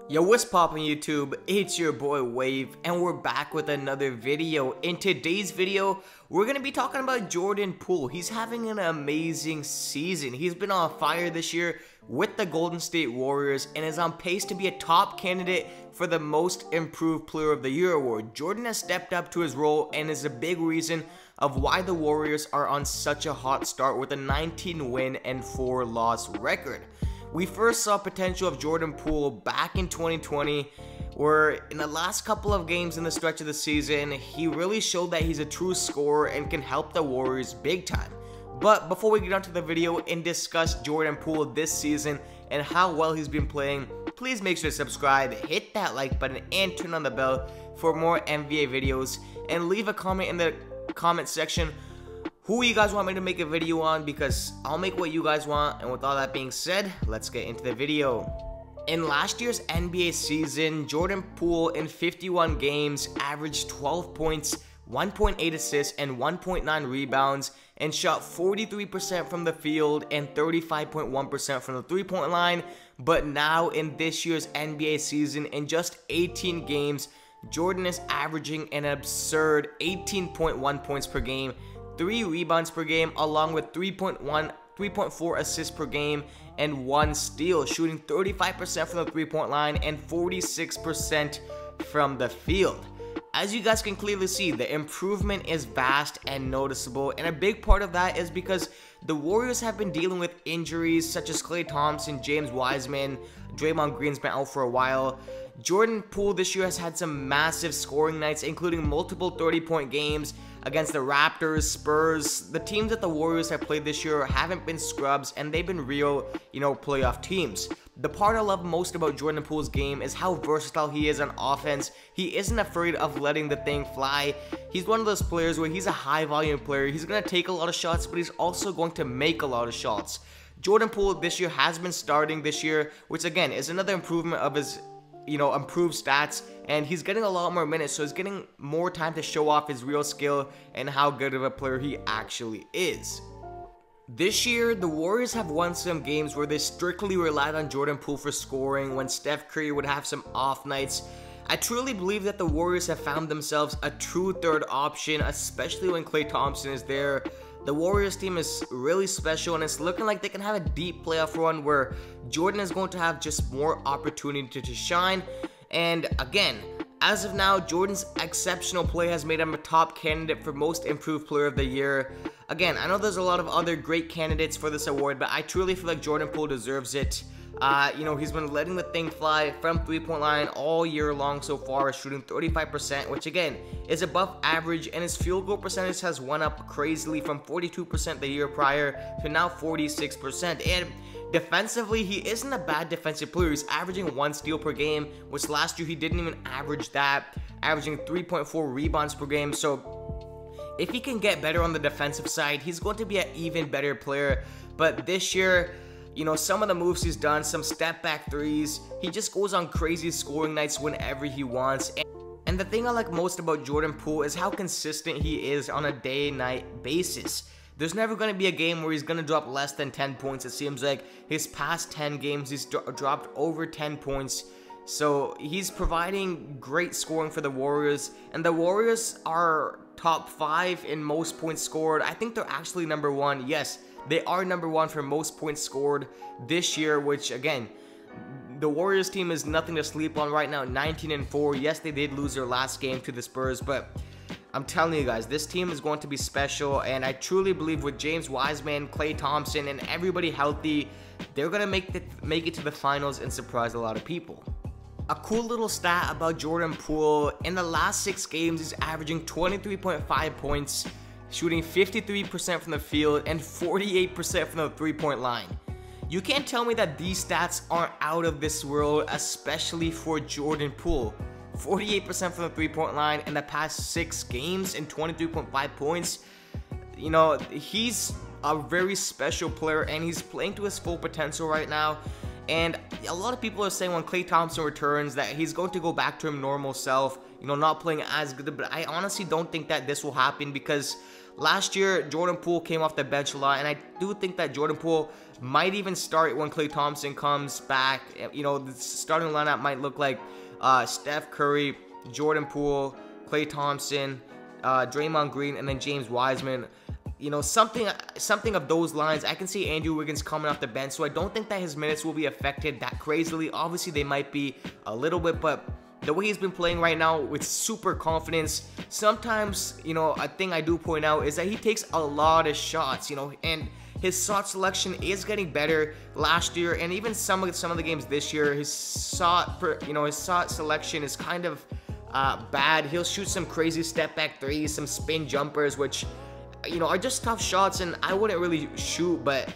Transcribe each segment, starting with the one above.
Yo, what's poppin' YouTube? It's your boy Wave, and we're back with another video. In today's video, we're gonna be talking about Jordan Poole. He's having an amazing season. He's been on fire this year with the Golden State Warriors and is on pace to be a top candidate for the Most Improved Player of the Year award. Jordan has stepped up to his role and is a big reason of why the Warriors are on such a hot start with a 19-win and 4-loss record. We first saw potential of Jordan Poole back in 2020, where in the last couple of games in the stretch of the season, he really showed that he's a true scorer and can help the Warriors big time. But before we get on to the video and discuss Jordan Poole this season and how well he's been playing, please make sure to subscribe, hit that like button, and turn on the bell for more NBA videos, and leave a comment in the comment section who you guys want me to make a video on, because I'll make what you guys want. And with all that being said, let's get into the video. In last year's NBA season, Jordan Poole in 51 games averaged 12 points, 1.8 assists, and 1.9 rebounds, and shot 43% from the field and 35.1% from the three-point line. But now in this year's NBA season, in just 18 games, Jordan is averaging an absurd 18.1 points per game, 3 rebounds per game, along with 3.4 assists per game, and 1 steal, shooting 35% from the three-point line and 46% from the field. As you guys can clearly see, the improvement is vast and noticeable, and a big part of that is because the Warriors have been dealing with injuries such as Klay Thompson, James Wiseman, Draymond Green's been out for a while. Jordan Poole this year has had some massive scoring nights, including multiple 30-point games against the Raptors, Spurs. The teams that the Warriors have played this year haven't been scrubs, and they've been real, playoff teams. The part I love most about Jordan Poole's game is how versatile he is on offense. He isn't afraid of letting the thing fly. He's one of those players where he's a high-volume player. He's going to take a lot of shots, but he's also going to make a lot of shots. Jordan Poole this year has been starting this year, which again is another improvement of his improved stats, and he's getting a lot more minutes, so he's getting more time to show off his real skill and how good of a player he actually is. This year, the Warriors have won some games where they strictly relied on Jordan Poole for scoring when Steph Curry would have some off nights. I truly believe that the Warriors have found themselves a true third option, especially when Klay Thompson is there. The Warriors team is really special, and it's looking like they can have a deep playoff run where Jordan is going to have just more opportunity to shine. And again, as of now, Jordan's exceptional play has made him a top candidate for Most Improved Player of the Year. Again, I know there's a lot of other great candidates for this award, but I truly feel like Jordan Poole deserves it. He's been letting the thing fly from three-point line all year long so far, shooting 35%, which again is above average, and his field goal percentage has went up crazily from 42% the year prior to now 46%. And defensively, he isn't a bad defensive player. He's averaging 1 steal per game, which last year he didn't even average that, averaging 3.4 rebounds per game. So if he can get better on the defensive side, he's going to be an even better player. But this year, some of the moves he's done, some step back threes, he just goes on crazy scoring nights whenever he wants. And the thing I like most about Jordan Poole is how consistent he is on a day-night basis. There's never going to be a game where he's going to drop less than 10 points. It seems like his past 10 games, he's dropped over 10 points. So he's providing great scoring for the Warriors. And the Warriors are top 5 in most points scored. I think they're actually number 1. Yes, they are number 1 for most points scored this year, which again, the Warriors team is nothing to sleep on right now, 19-4. Yes, they did lose their last game to the Spurs, but I'm telling you guys, this team is going to be special, and I truly believe with James Wiseman, Klay Thompson, and everybody healthy, they're going to make it to the finals and surprise a lot of people. A cool little stat about Jordan Poole, in the last 6 games, he's averaging 23.5 points, shooting 53% from the field and 48% from the three-point line. You can't tell me that these stats aren't out of this world, especially for Jordan Poole. 48% from the three-point line in the past 6 games and 23.5 points. He's a very special player, and he's playing to his full potential right now. And a lot of people are saying when Klay Thompson returns that he's going to go back to his normal self, you know, not playing as good. But I honestly don't think that this will happen, because last year Jordan Poole came off the bench a lot, and I do think that Jordan Poole might even start when Klay Thompson comes back. You know, the starting lineup might look like Steph Curry, Jordan Poole, Klay Thompson, Draymond Green, and then James Wiseman. You know, something of those lines. I can see Andrew Wiggins coming off the bench, so I don't think that his minutes will be affected that crazily. Obviously, they might be a little bit, but the way he's been playing right now with super confidence, sometimes, you know, a thing I do point out is that he takes a lot of shots, you know, and his shot selection is getting better. Last year, and even some of the games this year, his shot selection is kind of bad. He'll shoot some crazy step back threes, some spin jumpers, which, you know, are just tough shots, and I wouldn't really shoot, but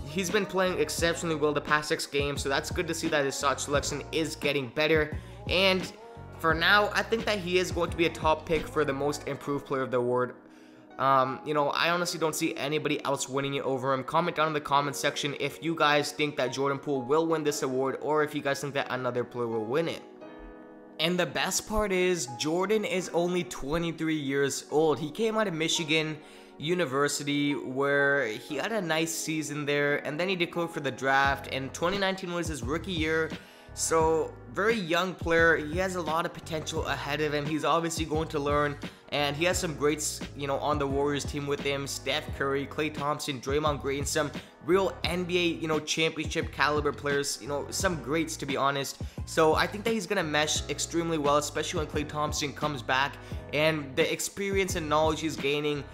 he's been playing exceptionally well the past 6 games, so that's good to see that his shot selection is getting better. And for now, I think that he is going to be a top pick for the most improved player of the award. You know, I honestly don't see anybody else winning it over him. Comment down in the comment section if you guys think that Jordan Poole will win this award, or if you guys think that another player will win it. And the best part is, Jordan is only 23 years old. He came out of Michigan University, where he had a nice season there, and then he declared for the draft, and 2019 was his rookie year. So, very young player. He has a lot of potential ahead of him. He's obviously going to learn, and he has some greats, you know, on the Warriors team with him. Steph Curry, Klay Thompson, Draymond Green, some real NBA, you know, championship caliber players, you know, some greats, to be honest. So I think that he's gonna mesh extremely well, especially when Klay Thompson comes back, and the experience and knowledge he's gaining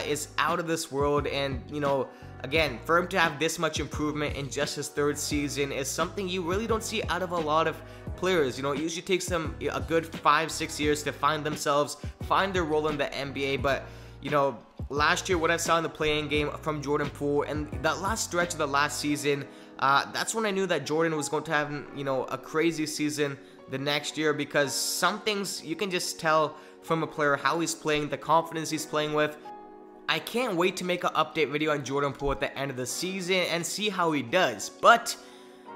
is out of this world. And, you know, again, for him to have this much improvement in just his 3rd season is something you really don't see out of a lot of players. You know, it usually takes them a good 5-6 years to find themselves, find their role in the NBA. But, you know, last year, what I saw in the play-in game from Jordan Poole, and that last stretch of the last season, that's when I knew that Jordan was going to have, you know, a crazy season the next year, because some things you can just tell from a player how he's playing, the confidence he's playing with. I can't wait to make an update video on Jordan Poole at the end of the season and see how he does. But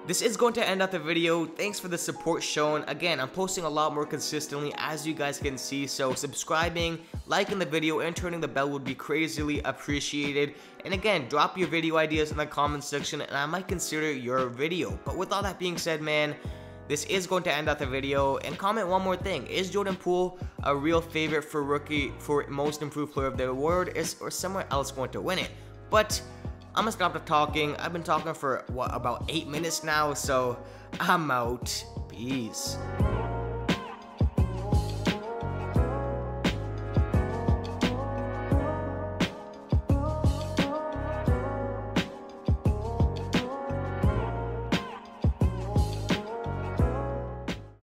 this is going to end out the video. Thanks for the support shown. Again, I'm posting a lot more consistently, as you guys can see, so subscribing, liking the video, and turning the bell would be crazily appreciated. And again, drop your video ideas in the comment section, and I might consider your video. But with all that being said, man, this is going to end out the video. And comment one more thing: is Jordan Poole a real favorite for most improved player of the award, or somewhere else going to win it? But I'm gonna stop the talking. I've been talking for what, about 8 minutes now, so I'm out. Peace.